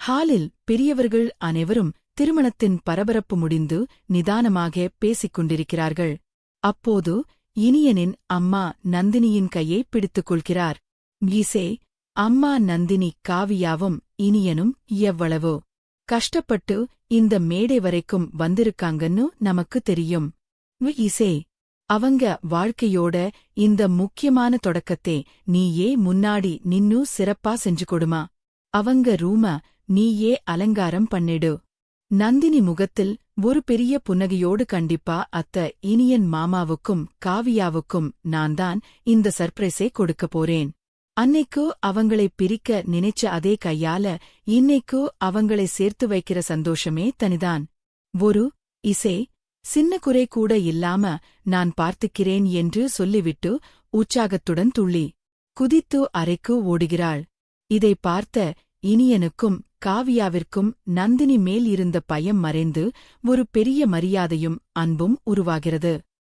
ஹாலில் பெரியவர்கள் அனைவரும் திருமணத்தின் பரபரப்பு முடிந்து நிதானமாக பேசிக் கொண்டிருக்கிறார்கள். அப்போது இனியனின் அம்மா நந்தினியின் கையை பிடித்துக் கொள்கிறார். கீசே, அம்மா நந்தினி காவியாவும் இனியனும் எவ்வளவோ கஷ்டப்பட்டு இந்த மேடை வரைக்கும் வந்திருக்காங்கன்னு நமக்கு தெரியும். இசே, அவங்க வாழ்க்கையோட இந்த முக்கியமான தொடக்கத்தை நீயே முன்னாடி நின்னு சிறப்பா செஞ்சு கொடுமா. அவங்க ரூம நீயே அலங்காரம் பண்ணிடு. நந்தினி முகத்தில் ஒரு பெரிய புன்னகையோடு கண்டிப்பா இனியன் மாமாவுக்கும் காவியாவுக்கும் நான்தான் இந்த சர்ப்ரைஸை கொடுக்க போறேன். அன்னைக்கு அவங்களை பிரிக்க நினைச்ச அதே கையால இன்னைக்கு அவங்களை சேர்த்து வைக்கிற சந்தோஷமே தனிதான். ஒரு இசே, சின்ன குறை கூட இல்லாம நான் பார்த்துக்கிறேன் என்று சொல்லிவிட்டு உற்சாகத்துடன் துள்ளி குதித்து அறைக்கு ஓடுகிறாள். இதை பார்த்த இனியனுக்கும் காவியாவிற்கும் நந்தினி மேல் இருந்த பயம் மறைந்து ஒரு பெரிய மரியாதையும் அன்பும் உருவாகிறது.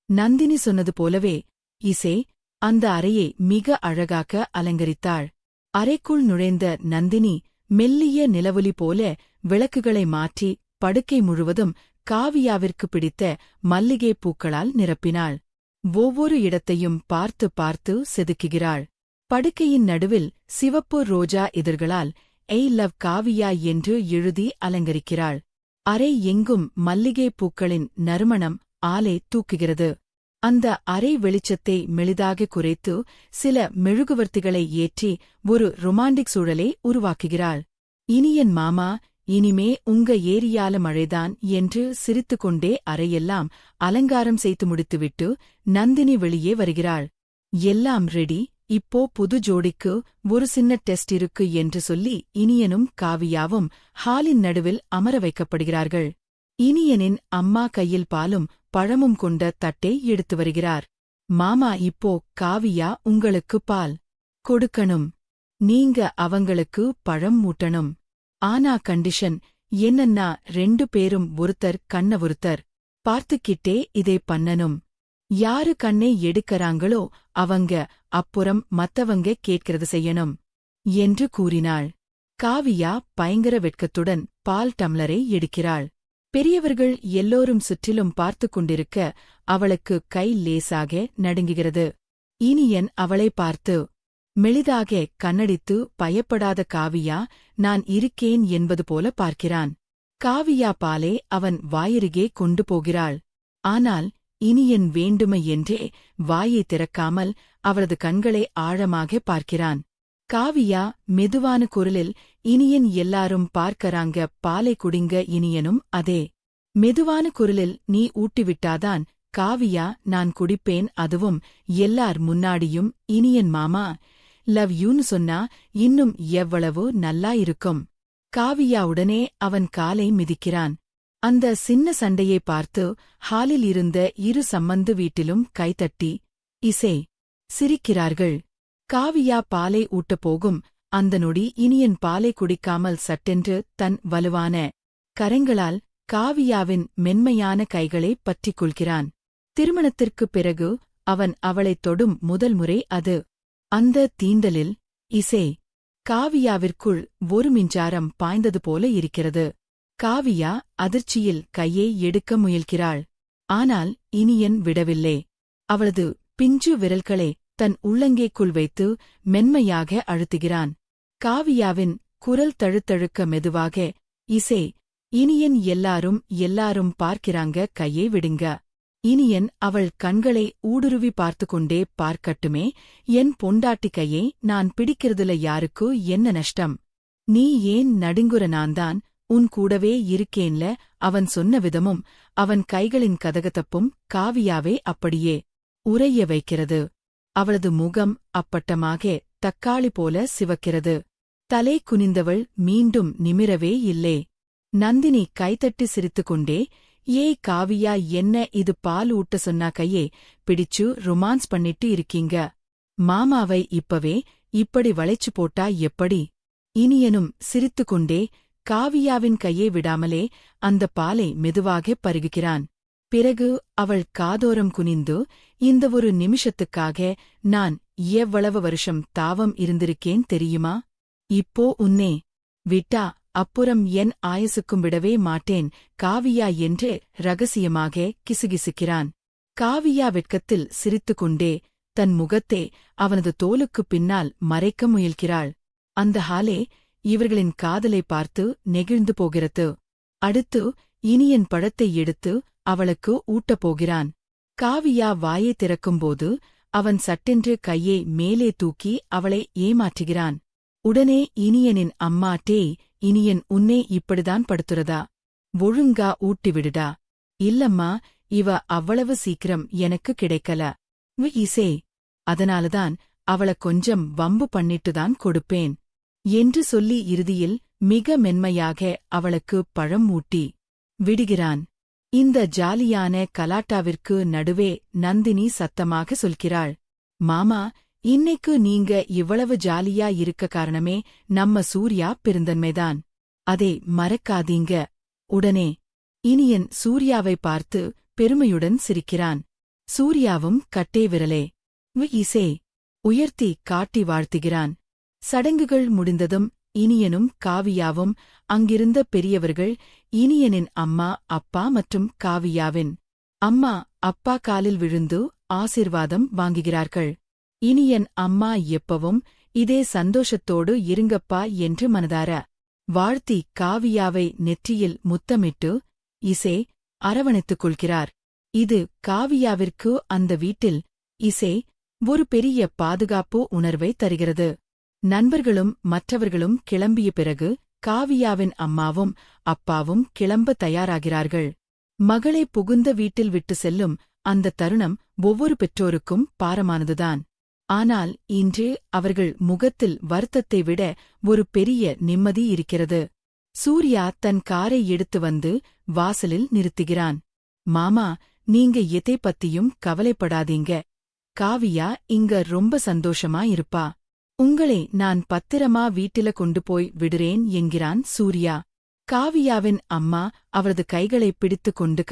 நந்தினி சொன்னது போலவே இசே அந்த அறையை மிக அழகாக அலங்கரித்தாள். அறைக்குள் நுழைந்த நந்தினி மெல்லிய நிலவொளி போல விளக்குகளை மாற்றி படுக்கை முழுவதும் காவியாவிற்கு பிடித்த மல்லிகை பூக்களால் நிரப்பினாள். ஒவ்வொரு இடத்தையும் பார்த்து பார்த்து செதுக்குகிறாள். படுக்கையின் நடுவில் சிவப்பு ரோஜா இதழ்களால் ஐ லவ் காவியா என்று எழுதி அலங்கரிக்கிறாள். அறை எங்கும் மல்லிகை பூக்களின் நறுமணம் ஆலை தூக்குகிறது. அந்த அறை வெளிச்சத்தை மெலிதாக குறைத்து சில மெழுகுவர்த்திகளை ஏற்றி ஒரு ரொமாண்டிக் சூழலை உருவாக்குகிறாள். இனியன் மாமா, இனிமே உங்க ஏரியால மழைதான் என்று சிரித்துக்கொண்டே அறையெல்லாம் அலங்காரம் செய்து முடித்துவிட்டு நந்தினி வெளியே வருகிறாள். எல்லாம் ரெடி, இப்போ புது ஜோடிக்கு ஒரு சின்ன டெஸ்ட் இருக்கு என்று சொல்லி இனியனும் காவியாவும் ஹாலின் நடுவில் அமர வைக்கப்படுகிறார்கள். இனியனின் அம்மா கையில் பாலும் பழமும் கொண்ட தட்டை எடுத்து வருகிறார். மாமா, இப்போ காவியா உங்களுக்கு பால் கொடுக்கணும். நீங்க அவங்களுக்கு பழம் ஊட்டணும். ஆனா கண்டிஷன் என்னன்னா 2 பேரும் ஒருத்தர் கண்ண ஒருத்தர் பார்த்துக்கிட்டே இதை பண்ணணும். யாரு கண்ணை எடுக்கறாங்களோ அவங்க அப்புறம் மத்தவங்க கேட்கிறது செய்யணும் என்று கூறினாள். காவியா பயங்கர வெட்கத்துடன் பால் டம்ளரை எடுக்கிறாள். பெரியவர்கள் எல்லோரும் சுற்றிலும் பார்த்துக் கொண்டிருக்க அவளுக்கு கை லேசாக நடுங்குகிறது. இனியன் அவளை பார்த்து மெலிதாக கண்ணடித்து பயப்படாத காவியா, நான் இருக்கேன் என்பது போல பார்க்கிறான். காவியா பாலை அவன் வாயருகே கொண்டு போகிறாள். ஆனால் இனியன் வேண்டுமையென்றே வாயை திறக்காமல் அவளது கண்களை ஆழமாக பார்க்கிறான். காவியா மெதுவான குரலில், இனியன் எல்லாரும் பார்க்கறாங்க, பாலை குடிங்க. இனியனும் அதே மெதுவான குரலில், நீ ஊட்டிவிட்டாதான் காவியா நான் குடிப்பேன், அதுவும் எல்லார் முன்னாடியும். இனியன் மாமா, லவ் யூன்னு சொன்னா இன்னும் எவ்வளவோ நல்லா இருக்கும். காவியா உடனே அவன் காலை மிதிக்கிறான். அந்த சின்ன சண்டையை பார்த்து ஹாலில் இருந்த இரு சம்மந்து வீட்டிலும் கைதட்டி இசை சிரிக்கிறார்கள். காவியா பாலை ஊட்டப் போகும் அந்த நொடி இனியன் பாலை குடிக்காமல் சட்டென்று தன் வலுவான கரங்களால் காவியாவின் மென்மையான கைகளை பற்றிக் கொள்கிறான். திருமணத்திற்குப் பிறகு அவன் அவளைத் தொடும் முதல் முறை அது. அந்த தீண்டலில் இசை காவியாவிற்குள் ஒரு மின்சாரம் பாய்ந்தது போல இருக்கிறது. காவியா அதிர்ச்சியில் கையை எடுக்க முயல்கிறாள். ஆனால் இனியன் விடவில்லை. அவளது பிஞ்சு விரல்களை தன் உள்ளங்கைக்குள் வைத்து மென்மையாக அழுத்துகிறான். காவியாவின் குரல் தழுத்தழுக்க மெதுவாக, இசை, இனியன் எல்லாரும் பார்க்கிறாங்க, கையை விடுங்க. இனியன் அவள் கண்களை ஊடுருவி பார்த்துக்கொண்டே, பார்க்கட்டுமே, என் பொண்டாட்டி கையை நான் பிடிக்கிறதுல யாருக்கு என்ன நஷ்டம்? நீ ஏன் நடுங்குற? நான்தான் உன் கூடவே இருக்கேன்ல. அவன் சொன்ன விதமும் அவன் கைகளின் கதகதப்பும் காவியாவே அப்படியே உறைய வைக்கிறது. அவளது முகம் அப்பட்டமாக தக்காளி போல சிவக்கிறது. தலை குனிந்தவள் மீண்டும் நிமிரவே இல்லை. நந்தினி கைதட்டி சிரித்துக்கொண்டே, ஏய் காவியா, என்ன இது? பால் ஊட்ட சொன்னா கையே பிடிச்சு ரொமான்ஸ் பண்ணிட்டு இருக்கீங்க. மாமாவை இப்பவே இப்படி வளைச்சு போட்டா எப்படி? இனியனும் சிரித்துக்கொண்டே காவியாவின் கையை விடாமலே அந்த பாலை மெதுவாக பருகுகிறான். பிறகு அவள் காதோரம் குனிந்து, இந்த ஒரு நிமிஷத்துக்காக நான் எவ்வளவு வருஷம் தாவம் இருந்திருக்கேன் தெரியுமா? இப்போ உன்னே விட்டா அப்புறம் என் ஆயுசுக்கும் விடவே மாட்டேன் காவியா என்று ரகசியமாக கிசுகிசுக்கிறான். காவியா வெட்கத்தில் சிரித்துக்கொண்டே தன் முகத்தை அவனது தோலுக்குப் பின்னால் மறைக்க முயல்கிறாள். அந்த ஹாலே இவர்களின் காதலை பார்த்து நெகிழ்ந்து போகிறது. அடுத்து இனியன் பழத்தை எடுத்து அவளுக்கு ஊட்டப் போகிறான். காவியா வாயை திறக்கும்போது அவன் சட்டென்று கையை மேலே தூக்கி அவளை ஏமாற்றுகிறான். உடனே இனியனின் அம்மா டேய் இனியன் உன்னே இப்படிதான் படுத்துறதா? ஒழுங்கா ஊட்டிவிடுடா. இல்லம்மா இவ அவ்வளவு சீக்கிரம் எனக்கு கிடைக்கல. இசே அதனாலதான் அவள கொஞ்சம் வம்பு பண்ணிட்டுதான் கொடுப்பேன் என்று சொல்லி இறுதியில் மிக மென்மையாக அவளுக்கு பழம் ஊட்டி விடுகிறான். இந்த ஜாலியான கலாட்டாவிற்கு நடுவே நந்தினி சத்தமாக சொல்கிறாள், மாமா இன்னைக்கு நீங்க இவ்வளவு ஜாலியா இருக்க காரணமே நம்ம சூர்யா பெருந்தன்மைதான். அதை மறக்காதீங்க. உடனே இனியன் சூர்யாவை பார்த்து பெருமையுடன் சிரிக்கிறான். சூர்யாவும் கட்டே விரலே இசே உயர்த்தி காட்டி வாழ்த்துகிறான். சடங்குகள் முடிந்ததும் இனியனும் காவியாவும் அங்கிருந்த பெரியவர்கள் இனியனின் அம்மா அப்பா மற்றும் காவியாவின் அம்மா அப்பா காலில் விழுந்து ஆசீர்வாதம் வாங்குகிறார்கள். இனியன் அம்மா எப்பவும் இதே சந்தோஷத்தோடு இருங்கப்பா என்று மனதார வாழ்த்தி காவியாவை நெற்றியில் முத்தமிட்டு இசே அரவணைத்துக் கொள்கிறார். இது காவியாவிற்கு அந்த வீட்டில் இசே ஒரு பெரிய பாதுகாப்பு உணர்வை தருகிறது. நண்பர்களும் மற்றவர்களும் கிளம்பிய பிறகு காவியாவின் அம்மாவும் அப்பாவும் கிளம்ப தயாராகிறார்கள். மகளை புகுந்த வீட்டில் விட்டு செல்லும் அந்த தருணம் ஒவ்வொரு பெற்றோருக்கும் பாரமானதுதான். ஆனால் இன்று அவர்கள் முகத்தில் வருத்தத்தை விட ஒரு பெரிய நிம்மதி இருக்கிறது. சூர்யா தன் காரை எடுத்து வந்து வாசலில் நிறுத்துகிறான். மாமா நீங்க எதை பத்தியும் கவலைப்படாதீங்க. காவியா இங்க ரொம்ப சந்தோஷமா இருப்பா. உங்களை நான் பத்திரமா வீட்டில கொண்டு போய் விடுறேன் என்கிறான் சூர்யா. காவியாவின் அம்மா அவரது கைகளை பிடித்துக் கொண்டு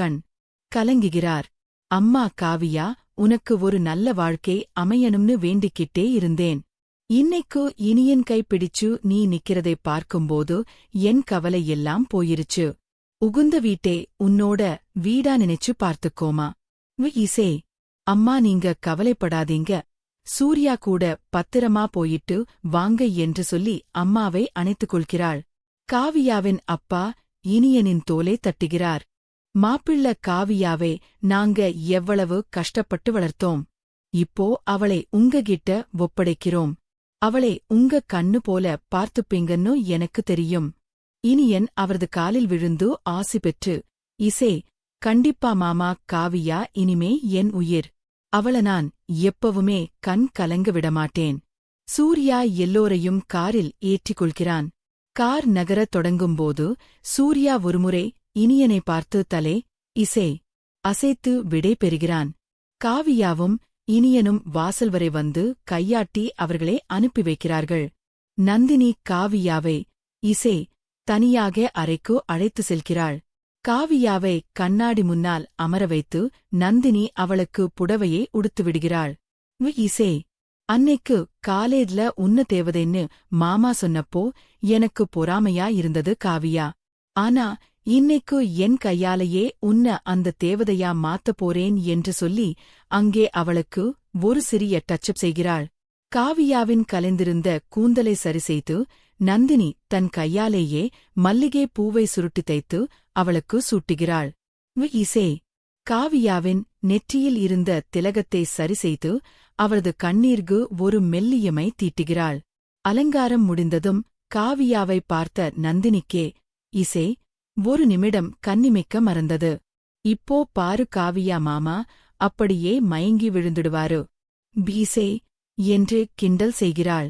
கலங்குகிறார். அம்மா காவியா உனக்கு ஒரு நல்ல வாழ்க்கை அமையணும்னு வேண்டிக்கிட்டே இருந்தேன். இன்னைக்கு இனியன் கை பிடிச்சு நீ நிக்கிறதை பார்க்கும்போது என் கவலை எல்லாம் போயிருச்சு. உகுந்த வீட்டே உன்னோட வீடா நினைச்சு பார்த்துக்கோமா. இசே அம்மா நீங்க கவலைப்படாதீங்க. சூர்யா கூட பத்திரமா போயிட்டு வாங்க என்று சொல்லி அம்மாவை அணைத்துக் கொள்கிறாள். காவியாவின் அப்பா இனியனின் தோலை தட்டுகிறார். மாப்பிள்ள காவியாவை நாங்க எவ்வளவு கஷ்டப்பட்டு வளர்த்தோம். இப்போ அவளை உங்ககிட்ட ஒப்படைக்கிறோம். அவளை உங்க கண்ணு போல பார்த்துப்பீங்கன்னு எனக்கு தெரியும். இனியன் அவரது காலில் விழுந்து ஆசி பெற்று இசே கண்டிப்பா மாமா காவியா இனிமே என் உயிர். அவள நான் எப்பவுமே கண் கலங்க விடமாட்டேன். சூர்யா எல்லோரையும் காரில் ஏற்றிக் கொள்கிறான். கார் நகரத் தொடங்கும்போது சூர்யா ஒருமுறை இனியனை பார்த்து தலே இசே அசைத்து விடை பெறுகிறான். காவியாவும் இனியனும் வாசல் வரை வந்து கையாட்டி அவர்களை அனுப்பி வைக்கிறார்கள். நந்தினி காவியாவை இசே தனியாக அறைக்கு அழைத்து செல்கிறாள். காவியாவை கண்ணாடி முன்னால் அமர வைத்து நந்தினி அவளுக்கு புடவையை உடுத்துவிடுகிறாள். இசே அன்னைக்கு காலேஜ்ல உன்ன தேவதைன்னு மாமா சொன்னப்போ எனக்கு பொறாமையா இருந்தது காவியா. ஆனா இன்னைக்கு என் கையாலேயே உன்ன அந்த தேவதையா மாத்தப் போறேன் என்று சொல்லி அங்கே அவளுக்கு ஒரு சிறிய டச்சப் செய்கிறாள். காவியாவின் கலைந்திருந்த கூந்தலை சரிசெய்து நந்தினி தன் கையாலேயே மல்லிகை பூவை சுருட்டி தைத்து அவளுக்கு சூட்டுகிறாள். இசே காவியாவின் நெற்றியில் இருந்த திலகத்தை சரிசெய்து அவளது கண்ணீர்க்கு ஒரு மெல்லியமை தீட்டுகிறாள். அலங்காரம் முடிந்ததும் காவியாவை பார்த்த நந்தினிக்கே இசே ஒரு நிமிடம் கண்ணிமைக்க மறந்தது. இப்போ பாரு காவியா மாமா அப்படியே மயங்கி விழுந்துடுவாரு பீசே என்று கிண்டல் செய்கிறாள்.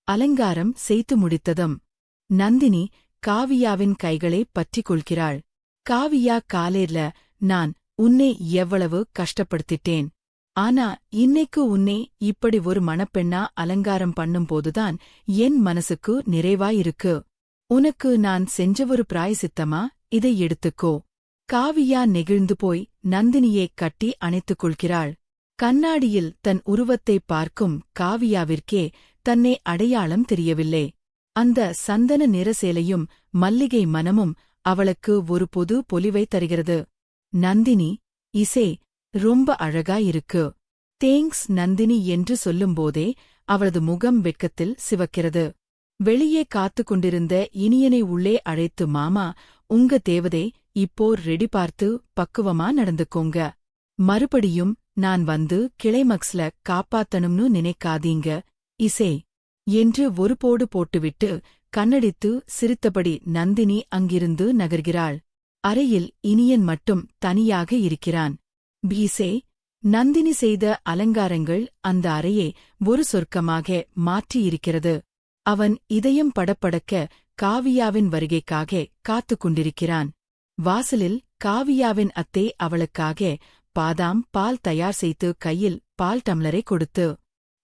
அலங்காரம் செய்து முடித்ததும் நந்தினி காவியாவின் கைகளை பற்றிக் கொள்கிறாள். காவியா காலேர்ல நான் உன்னை எவ்வளவு கஷ்டப்படுத்திட்டேன். ஆனா இன்னைக்கு உன்னை இப்படி ஒரு மணப்பெண்ணா அலங்காரம் பண்ணும்போதுதான் என் மனசுக்கு நிறைவாயிருக்கு. உனக்கு நான் செஞ்ச ஒரு பிராயசித்தமா இதை எடுத்துக்கோ. காவியா நெகிழ்ந்து போய் நந்தினியை கட்டி அணைத்துக் கொள்கிறாள். கண்ணாடியில் தன் உருவத்தை பார்க்கும் காவியாவிற்கே தன்னை அடையாளம் தெரியவில்லை. அந்த சந்தன நிற சேலையும் மல்லிகை மனமும் அவளுக்கு ஒரு பொது பொலிவை தருகிறது. நந்தினி, இசே, ரொம்ப அழகா இருக்கு. தேங்க்ஸ் நந்தினி என்று சொல்லும்போதே அவளது முகம் வெட்கத்தில் சிவக்கிறது. வெளியே காத்துக் கொண்டிருந்த இனியனை உள்ளே அழைத்து, மாமா, உங்க தேவதை இப்போ ரெடி, பார்த்து பக்குவமா நடந்துக்கோங்க. மறுபடியும் நான் வந்து கிளைமக்ஸ்ல காப்பாத்தணும்னு நினைக்காதீங்க இசே என்று ஒரு போடு போட்டுவிட்டு கண்ணடித்து சிரித்தபடி நந்தினி அங்கிருந்து நகர்கிறாள். அறையில் இனியன் மட்டும் தனியாக இருக்கிறான். பீசே, நந்தினி செய்த அலங்காரங்கள் அந்த அறையை ஒரு சொர்க்கமாக மாற்றியிருக்கிறது. அவன் இதயம் படபடக்க காவியாவின் வருகைக்காக காத்துக் கொண்டிருக்கிறான். வாசலில் காவியாவின் அத்தை அவளுக்காக பாதாம் பால் தயார் செய்து கையில் பால் டம்ளரை கொடுத்து,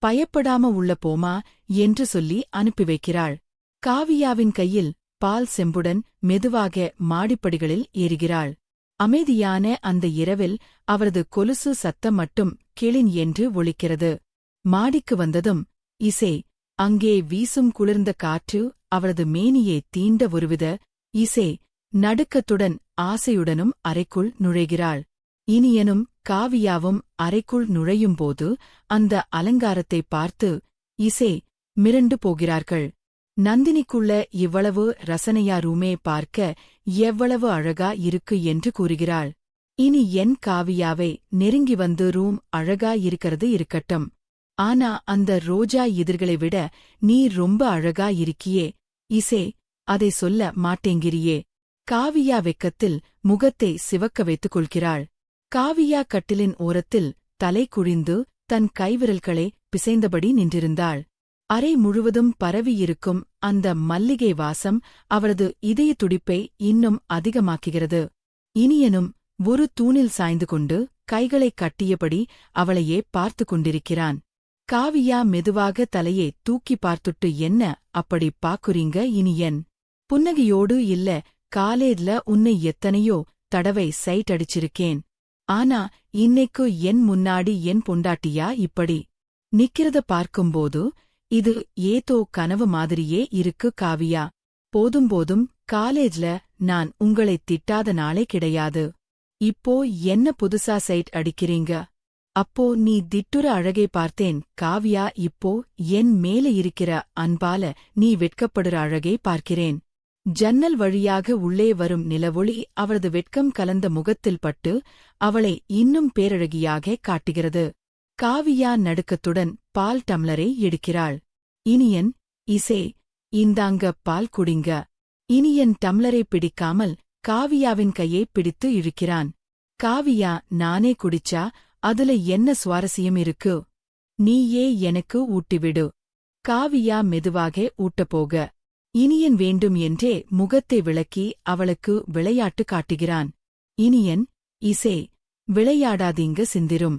பயப்படாம உள்ள போமா என்று சொல்லி அனுப்பி வைக்கிறாள். காவியாவின் கையில் பால் செம்புடன் மெதுவாக மாடிப்படிகளில் ஏறுகிறாள். அமைதியான அந்த இரவில் அவரது கொலுசு சத்தம் மட்டும் கிளின் என்று ஒலிக்கிறது. மாடிக்கு வந்ததும், இசே, அங்கே வீசும் குளிர்ந்த காற்று அவளது மேனியை தீண்ட ஒருவித இசே நடுக்கத்துடன் ஆசையுடனும் அறைக்குள் நுழைகிறாள். இனியனும் காவியாவும் அறைக்குள் நுழையும்போது அந்த அலங்காரத்தை பார்த்து இசே மிரண்டு போகிறார்கள். நந்தினிக்குள்ள இவ்வளவு ரசனையா ரூமே பார்க்க எவ்வளவு அழகா இருக்கு என்று கூறுகிறாள். இனி என் காவியாவை நெருங்கி வந்து ரூம் அழகா இருக்கிறது இருக்கட்டும். ஆனா அந்த ரோஜா இதழ்களை விட நீ ரொம்ப அழகா இருக்கியே இசே, அதை சொல்ல மாட்டேங்கிறியே. காவியா வெக்கத்தில் முகத்தை சிவக்க வைத்துக் கொள்கிறாள். காவியா கட்டிலின் ஓரத்தில் தலை குழிந்து தன் கைவிரல்களை பிசைந்தபடி நின்றிருந்தாள். அறை முழுவதும் பரவியிருக்கும் அந்த மல்லிகை வாசம் அவளது இதய துடிப்பை இன்னும் அதிகமாக்குகிறது. இனியனும் ஒரு தூணில் சாய்ந்து கொண்டு கைகளைக் கட்டியபடி அவளையே பார்த்து கொண்டிருக்கிறான். காவியா மெதுவாக தலையை தூக்கி பார்த்துட்டு, என்ன அப்படி பாக்குறீங்க இனியன்? புன்னகையோடு, இல்ல, காலேஜ்ல உன்னை எத்தனையோ தடவை சைட் அடிச்சிருக்கேன். ஆனா இன்னைக்கு என் முன்னாடி என் பொண்டாட்டியா இப்படி நிக்கிறத பார்க்கும்போது இது ஏதோ கனவு மாதிரியே இருக்கு காவியா. போதும் காலேஜ்ல நான் உங்களைத் திட்டாத நாளே கிடையாது. இப்போ என்ன புதுசா சைட் அடிக்கிறீங்க? அப்போ நீ திட்டுற அழகை பார்த்தேன் காவியா. இப்போ என் மேல இருக்கிற அன்பால நீ வெட்கப்படுற அழகை பார்க்கிறேன். ஜன்னல் வழியாக உள்ளே வரும் நிலவொளி அவளது வெட்கம் கலந்த முகத்தில் பட்டு அவளை இன்னும் பேரழகியாக காட்டுகிறது. காவியா நடுக்கத்துடன் பால் டம்ளரை எடுக்கிறாள். இனியன், இசே, இந்தாங்க பால் குடிங்க. இனியன் டம்ளரை பிடிக்காமல் காவியாவின் கையை பிடித்து இழுக்கிறான். காவியா, நானே குடிச்சா அதுல என்ன சுவாரஸ்யம் இருக்கு? நீயே எனக்கு ஊட்டிவிடு. காவியா மெதுவாக ஊட்டப்போக இனியன் வேண்டும் என்றே முகத்தை விளக்கி அவளுக்கு விளையாட்டு காட்டுகிறான். இனியன், இசே, விளையாடாதீங்க, சிந்திரும்.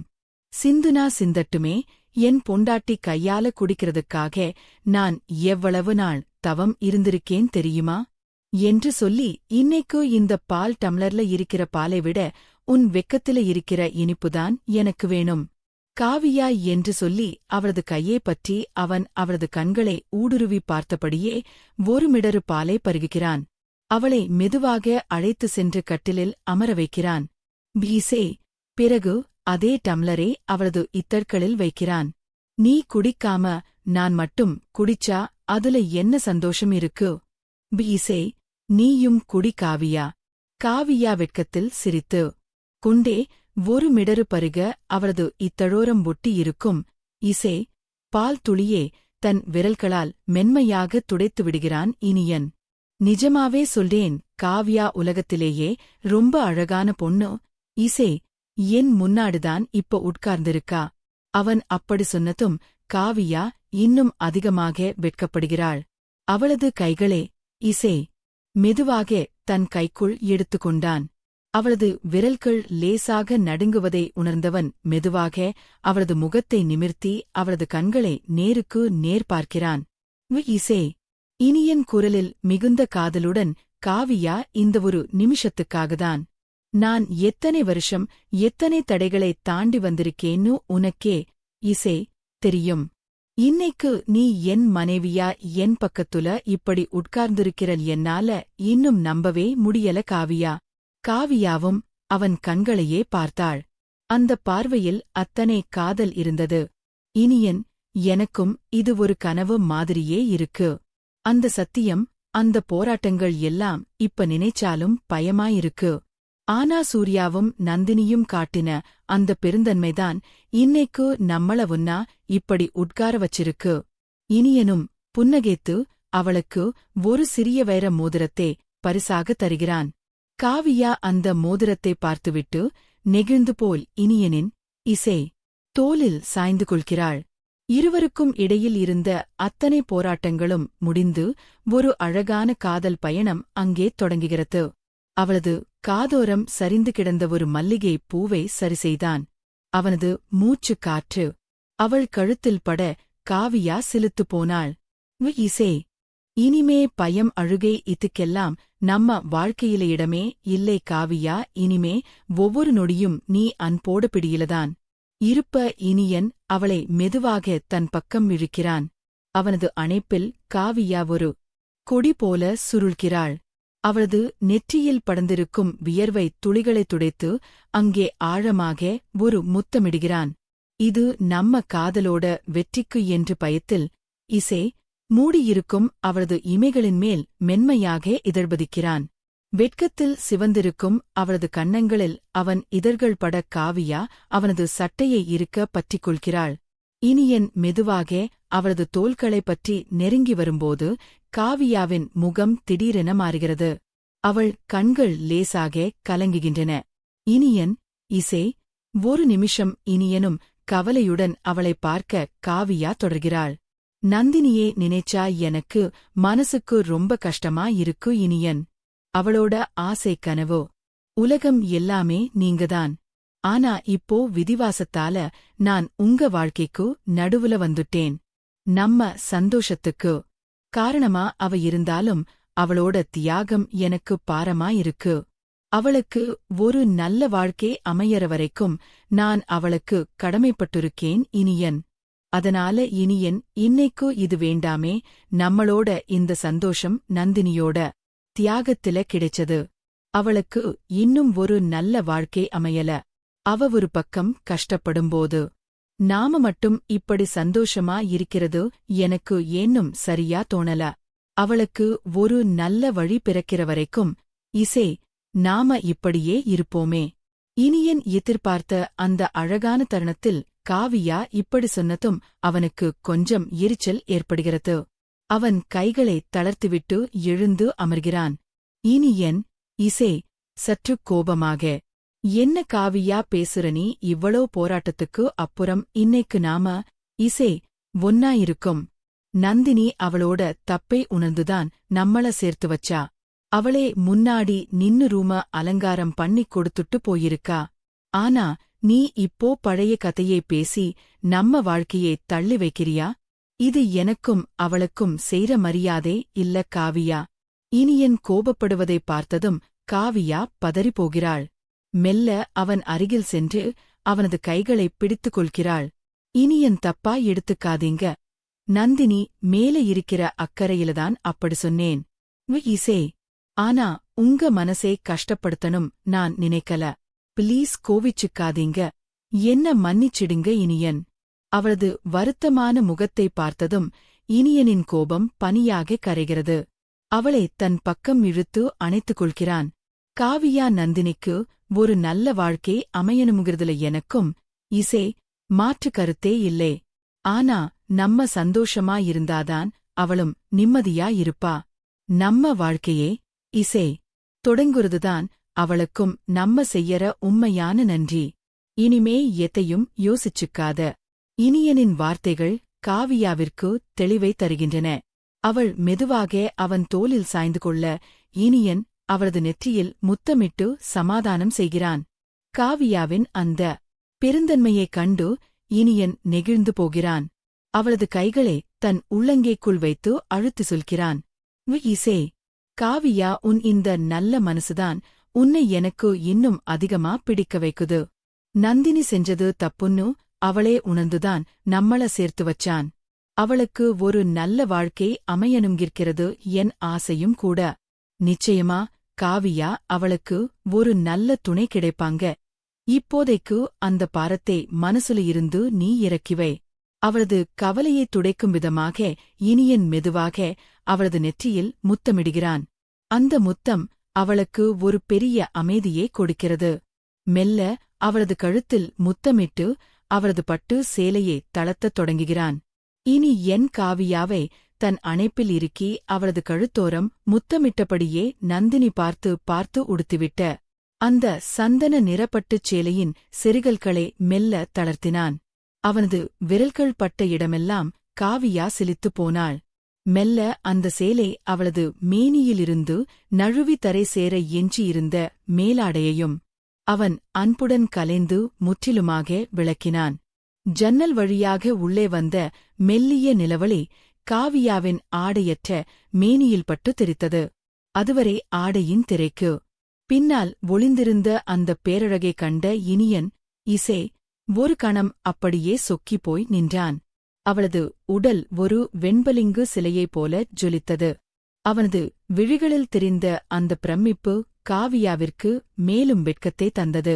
சிந்துனா சிந்தட்டுமே, என் பொண்டாட்டி கையால குடிக்கிறதுக்காக நான் எவ்வளவு நாள் தவம் இருந்திருக்கேன் தெரியுமா? என்று சொல்லி, இன்னைக்கு இந்த பால் டம்ளர்ல இருக்கிற பாலை விட உன் வெக்கத்தில இருக்கிற இனிப்புதான் எனக்கு வேணும். காவியா என்று சொல்லி அவளது கையை பற்றி அவன் அவளது கண்களை ஊடுருவி பார்த்தபடியே ஒரு மிடறு பாலை பருகுகிறான். அவளை மெதுவாக அழைத்து சென்று கட்டிலில் அமர வைக்கிறான். பீசே, பிறகு அதே டம்ளரை அவளது இத்தழ்களில் வைக்கிறான். நீ குடிக்காம நான் மட்டும் குடிச்சா அதுல என்ன சந்தோஷம் இருக்கு? பீசே, நீயும் குடி காவியா. காவியா வெட்கத்தில் சிரித்து கொண்டே ஒரு மிடறு பருக அவளது இத்தழோரம் ஒட்டி இருக்கும் இசே பால் துளியே தன் விரல்களால் மென்மையாக துடைத்து விடுகிறான் இனியன். நிஜமாவே சொல்றேன் காவியா உலகத்திலேயே ரொம்ப அழகான பொண்ணு. இசே என் முன்னாடிதான் இப்ப உட்கார்ந்திருக்கா. அவன் அப்படி சொன்னதும் காவியா இன்னும் அதிகமாக வெட்கப்படுகிறாள். அவளது கைகளே இசே மெதுவாக தன் கைக்குள் எடுத்துக்கொண்டான். அவளது விரல்கள் லேசாக நடுங்குவதை உணர்ந்தவன் மெதுவாக அவளது முகத்தை நிமிர்த்தி அவளது கண்களை நேருக்கு நேர் பார்க்கிறான். இசே, இனியன் குரலில் மிகுந்த காதலுடன், காவியா, இந்த ஒரு நிமிஷத்துக்காகத்தான். நான் எத்தனை வருஷம் எத்தனை தடைகளை தாண்டி வந்திருக்கேன்னு உனக்கே இசே தெரியும். இன்னைக்கு நீ என் மனைவியா என் பக்கத்துல இப்படி உட்கார்ந்திருக்கிறல் என்னால இன்னும் நம்பவே முடியல காவியா. காவியாவும் அவன் கண்களையே பார்த்தாள். அந்த பார்வையில் அத்தனை காதல் இருந்தது. இனியன், எனக்கும் இது ஒரு கனவு மாதிரியே இருக்கு. அந்த சத்தியம், அந்த போராட்டங்கள் எல்லாம் இப்ப நினைச்சாலும் பயமாயிருக்கு. ஆனா சூர்யாவும் நந்தினியும் காட்டின அந்த பெருந்தன்மைதான் இன்னைக்கு நம்மள ஒன்னா இப்படி உட்கார வச்சிருக்கு. இனியனும் புன்னகைத்து அவளுக்கு ஒரு சிறிய வைர மோதிரத்தை பரிசாக தருகிறான். காவியா அந்த மோதிரத்தை பார்த்துவிட்டு நெகிழ்ந்து போல் இனியனின் இசை தோளில் சாய்ந்து கொள்கிறாள். இருவருக்கும் இடையில் இருந்த அத்தனை போராட்டங்களும் முடிந்து ஒரு அழகான காதல் பயணம் அங்கே தொடங்குகிறது. அவளது காதோரம் சரிந்து கிடந்த ஒரு மல்லிகை பூவை சரிசெய்தான். அவனது மூச்சு காற்று அவள் கழுத்தில் பட காவியா சிலுத்துப் போனாள். இசே, இனிமே பயம் அழுகை இதுக்கெல்லாம் நம்ம வாழ்க்கையில இடமே இல்லை காவியா. இனிமே ஒவ்வொரு நொடியும் நீ அன்போடு பிடியிலதான் இருப்ப. இனியன் அவளை மெதுவாக தன் பக்கம் இழுக்கிறான். அவனது அணைப்பில் காவியா ஒரு கொடி போல சுருள்கிறாள். அவளது நெற்றியில் படர்ந்திருக்கும் வியர்வை துளிகளைத் துடைத்து அங்கே ஆழமாக ஒரு முத்தமிடுகிறான். இது நம்ம காதலோட வெற்றிக்கு என்று பயத்தில் இசை மூடியிருக்கும் அவளது இமைகளின் மேல் மென்மையாக இதழ்பதிக்கிறான். வெட்கத்தில் சிவந்திருக்கும் அவளது கன்னங்களில் அவன் இதழ்கள் பட காவியா அவனது சட்டையை இருக்க பற்றிக் கொள்கிறாள். இனியன் மெதுவாக அவளது தோள்களைப் பற்றி நெருங்கி வரும்போது காவியாவின் முகம் திடீரென மாறுகிறது. அவள் கண்கள் லேசாக கலங்குகின்றன. இனியன், இசை. ஒரு நிமிஷம் இனியனும் கவலையுடன் அவளைப் பார்க்க காவியா தொடர்கிறாள். நந்தினியே நினைச்சா எனக்கு மனசுக்கு ரொம்ப கஷ்டமா இருக்கு இனியன். அவளோட ஆசை கனவோ உலகம் எல்லாமே நீங்கதான். ஆனா இப்போ விதிவாசத்தால நான் உங்க வாழ்க்கைக்கு நடுவுல வந்துட்டேன். நம்ம சந்தோஷத்துக்கு காரணமா அவ இருந்தாலும் அவளோட தியாகம் எனக்கு பாரமா இருக்கு. அவளுக்கு ஒரு நல்ல வாழ்க்கை அமையற வரைக்கும் நான் அவளுக்கு கடமைப்பட்டிருக்கேன் இனியன். அதனால இனியன், இன்னைக்கு இது வேண்டாமே. நம்மளோட இந்த சந்தோஷம் நந்தினியோட தியாகத்தில கிடைச்சது. அவளுக்கு இன்னும் ஒரு நல்ல வாழ்க்கை அமையல. அவ ஒரு பக்கம் கஷ்டப்படும்போது நாம மட்டும் இப்படி சந்தோஷமா இருக்கிறது எனக்கு ஏன்னும் சரியா தோணல. அவளுக்கு ஒரு நல்ல வழி பிறக்கிற வரைக்கும் இசே நாம இப்படியே இருப்போமே. இனியன் எதிர்பார்த்த அந்த அழகான தருணத்தில் காவியா இப்படி சொன்னதும் அவனுக்கு கொஞ்சம் எரிச்சல் ஏற்படுகிறது. அவன் கைகளை தளர்த்திவிட்டு எழுந்து அமர்கிறான். இனியன், இசே சற்று கோபமாக, என்ன காவியா பேசுற நீ? இவ்வளோ போராட்டத்துக்கு அப்புறம் இன்னைக்கு நாம இசே ஒன்னா இருக்கும். நந்தினி அவளோட தப்பை உணர்ந்துதான் நம்மள சேர்த்து வச்சா. அவளே முன்னாடி நின்னு ரூம அலங்காரம் பண்ணிக் கொடுத்துட்டு போயிருக்கா. ஆனா நீ இப்போ பழைய கதையை பேசி நம்ம வாழ்க்கையை தள்ளி வைக்கிறியா? இது எனக்கும் அவளுக்கும் செய்ற மரியாதை இல்ல காவியா. இனியன் கோபப்படுவதை பார்த்ததும் காவியா பதறிப்போகிறாள். மெல்ல அவன் அருகில் சென்று அவனது கைகளைப் பிடித்துக் கொள்கிறாள். இனியன் தப்பா எடுத்துக்காதீங்க. நந்தினி மேலே இருக்கிற அக்கறையில்தான் அப்படி சொன்னேன். இசே, ஆனா உங்க மனசை கஷ்டப்படுத்தணும் நான் நினைக்கல. ப்ளீஸ் கோவிச்சுக்காதீங்க. என்ன மன்னிச்சிடுங்க இனியன். அவளது வருத்தமான முகத்தை பார்த்ததும் இனியனின் கோபம் பனியாக கரைகிறது. அவளை தன் பக்கம் இழுத்து அணைத்துக் கொள்கிறான். காவியா, நந்தினிக்கு ஒரு நல்ல வாழ்க்கை அமையணுங்கிறதுல எனக்கும் இசே மாற்று கருத்தே இல்லை. ஆனா நம்ம சந்தோஷமா இருந்தாதான் அவளும் நிம்மதியா இருப்பா. நம்ம வாழ்க்கையே இசே தொடங்குறதுதான் அவளுக்கும் நம்ம செய்யற உண்மையான நன்றி. இனிமே எதையும் யோசிச்சுக்காத. இனியனின் வார்த்தைகள் காவியாவிற்கு தெளிவை தருகின்றன. அவள் மெதுவாக அவன் தோளில் சாய்ந்து கொள்ள இனியன் அவளது நெற்றியில் முத்தமிட்டு சமாதானம் செய்கிறான். காவியாவின் அந்த பெருந்தன்மையைக் கண்டு இனியன் நெகிழ்ந்து போகிறான். அவளது கைகளை தன் உள்ளங்கைக்குள் வைத்து அழுத்தி சொல்கிறான். இசே, காவியா, உன் இந்த நல்ல மனசுதான் உன்னை எனக்கு இன்னும் அதிகமா பிடிக்க வைக்குது. நந்தினி செஞ்சது தப்புன்னு அவளே உணர்ந்துதான் நம்மள சேர்த்து வச்சான். அவளுக்கு ஒரு நல்ல வாழ்க்கை அமையணுங்கிறது என் ஆசையும் கூட. நிச்சயமா காவியா அவளுக்கு ஒரு நல்ல துணை கிடைப்பாங்க. இப்போதைக்கு அந்த பாரத்தை மனசுல இருந்து நீ இறக்கிவை. அவளது கவலையை துடைக்கும் விதமாக இனியன் மெதுவாக அவளது நெற்றியில் முத்தமிடுகிறான். அந்த முத்தம் அவளுக்கு ஒரு பெரிய அமைதியை கொடுக்கிறது. மெல்ல அவளது கழுத்தில் முத்தமிட்டு அவளது பட்டு சேலையை தளர்த்தத் தொடங்குகிறான். இனி என் காவியாவை தன் அணைப்பில் இறுக்கி அவளது கழுத்தோரம் முத்தமிட்டபடியே நந்தினி பார்த்து பார்த்து உடுத்திவிட்ட அந்த சந்தன நிறப்பட்டுச் சேலையின் செருகல்களை மெல்ல தளர்த்தினான். அவனது விரல்கள் பட்ட இடமெல்லாம் காவியா சிலித்துப் போனாள். மெல்ல அந்த சேலை அவளது மேனியிலிருந்து நழுவி தரை சேர எஞ்சியிருந்த மேலாடையையும் அவன் அன்புடன் கலைந்து முற்றிலுமாக விளக்கினான். ஜன்னல் வழியாக உள்ளே வந்த மெல்லிய நிலவொளி காவியாவின் ஆடையற்ற மேனியில் பட்டு தெரித்தது. அதுவரை ஆடையின் திரைக்கு பின்னால் ஒளிந்திருந்த அந்தப் பேரழகைக் கண்ட இனியன் இசை ஒரு கணம் அப்படியே சொக்கிப் போய் நின்றான். அவளது உடல் ஒரு வெண்பளிங்கு சிலையைப் போல ஜொலித்தது. அவனது விழிகளில் தெரிந்த அந்த பிரமிப்பு காவியாவிற்கு மேலும் வெட்கத்தை தந்தது.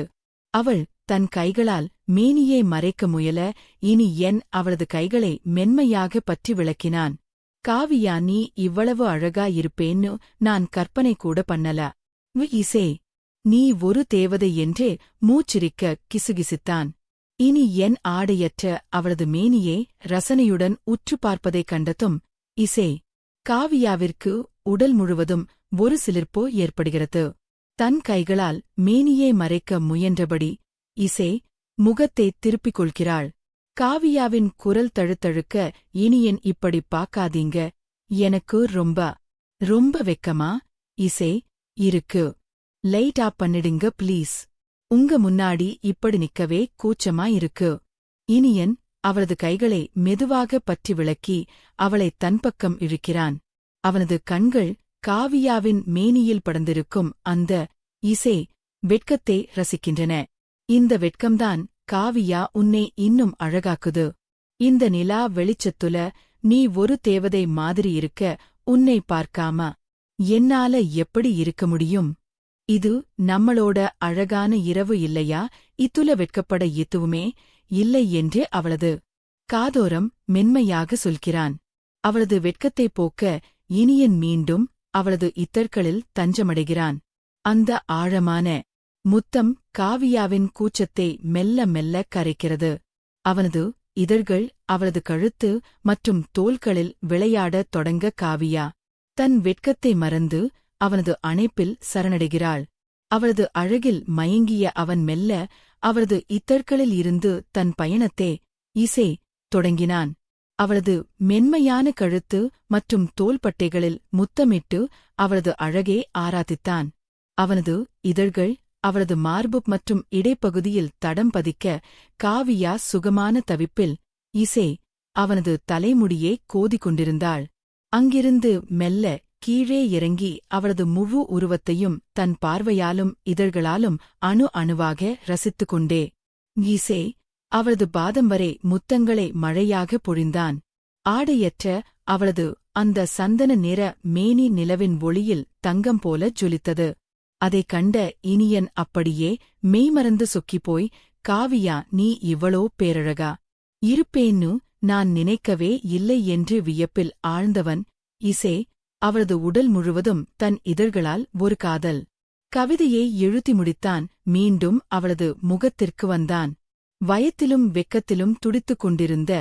அவள் தன் கைகளால் மேனியை மறைக்க முயல இனி என் அவளது கைகளை மென்மையாக பற்றி விளக்கினான். காவியா, நீ இவ்வளவு அழகா இருப்பேன்னு நான் கற்பனை கூட பண்ணல. இசே, நீ ஒரு தேவதை என்றே மூச்சிரிக்க கிசுகிசுத்தான். இனி என் ஆடையற்ற அவளது மேனியை ரசனையுடன் உற்று பார்ப்பதைக் கண்டதும் இசே காவியாவிற்கு உடல் முழுவதும் ஒரு சிலிர்ப்போ ஏற்படுகிறது. தன் கைகளால் மேனியை மறைக்க முயன்றபடி இசே முகத்தை திருப்பிக் கொள்கிறாள். காவியாவின் குரல் தழுத்தழுக்க, இனியன் இப்படி பாக்காதீங்க, எனக்கு ரொம்ப வெக்கமா இசே இருக்கு. லைட் ஆப் பண்ணிடுங்க ப்ளீஸ். உங்க முன்னாடி இப்படி நிக்கவே கூச்சமா இருக்கு. இனியன் அவளது கைகளை மெதுவாக பற்றி விளக்கி அவளை தன்பக்கம் இழுக்கிறான். அவனது கண்கள் காவியாவின் மேனியில் படர்ந்திருக்கும் அந்த இசை வெட்கத்தை ரசிக்கின்றன. இந்த வெட்கம்தான் காவியா உன்னை இன்னும் அழகாக்குது. இந்த நிலா வெளிச்சத்துல நீ ஒரு தேவதை மாதிரி இருக்க உன்னை பார்க்காம என்னால எப்படி இருக்க முடியும்? இது நம்மளோட அழகான இரவு இல்லையா? இத்துல வெட்கப்பட எதுவுமே இல்லை என்று அவளது காதோரம் மென்மையாக சொல்கிறான். அவளது வெட்கத்தைப் போக்க இனியன் மீண்டும் அவளது இதழ்களில் தஞ்சமடைகிறான். அந்த ஆழமான முத்தம் காவியாவின் கூச்சத்தை மெல்ல மெல்ல கரைக்கிறது. அவனது இதழ்கள் அவளது கழுத்து மற்றும் தோள்களில் விளையாடத் தொடங்க காவியா தன் வெட்கத்தை மறந்து அவனது அணைப்பில் சரணடைகிறாள். அவளது அழகில் மயங்கிய அவன் மெல்ல அவளது இதழ்களில் இருந்து தன் பயணத்தை இசை தொடங்கினான். அவளது மென்மையான கழுத்து மற்றும் தோள்பட்டைகளில் முத்தமிட்டு அவளது அழகை ஆராதித்தான். அவனது இதழ்கள் அவளது மார்பு மற்றும் இடைப்பகுதியில் தடம் பதிக்க காவியா சுகமான தவிப்பில் இசை அவனது தலைமுடியை கோதிக் கொண்டிருந்தாள். அங்கிருந்து மெல்ல கீழே இறங்கி அவளது முழு உருவத்தையும் தன் பார்வையாலும் இதழ்களாலும் அணு அணுவாக ரசித்துக் கொண்டே இசை அவளது பாதம் வரை முத்தங்களை மழையாக பொழிந்தான். ஆடையற்ற அவளது அந்த சந்தன நிற மேனி நிலவின் ஒளியில் தங்கம் போல ஜொலித்தது. அதைக் கண்ட இனியன் அப்படியே மெய்மறந்து சொக்கிப்போய், காவியா, நீ இவ்வளோ பேரழகா இருப்பேன்னு நான் நினைக்கவே இல்லை என்று வியப்பில் ஆழ்ந்தவன் இசை அவளது உடல் முழுவதும் தன் இதழ்களால் ஒரு காதல் கவிதையை எழுதி முடித்தான். மீண்டும் அவளது முகத்திற்கு வந்தான். வயத்திலும் வெக்கத்திலும் துடித்துக் கொண்டிருந்த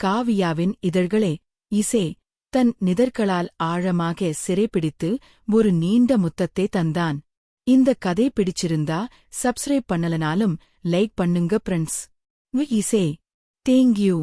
காவியாவின் இதழ்களை இசை தன் நிதர்களால் ஆழமாக சிறைப்பிடித்து ஒரு நீண்ட முத்தத்தை தந்தான். இந்த கதை பிடிச்சிருந்தா சப்ஸ்கிரைப் பண்ணலனாலும் லைக் பண்ணுங்க ஃப்ரெண்ட்ஸ். இசை தேங்க்யூ.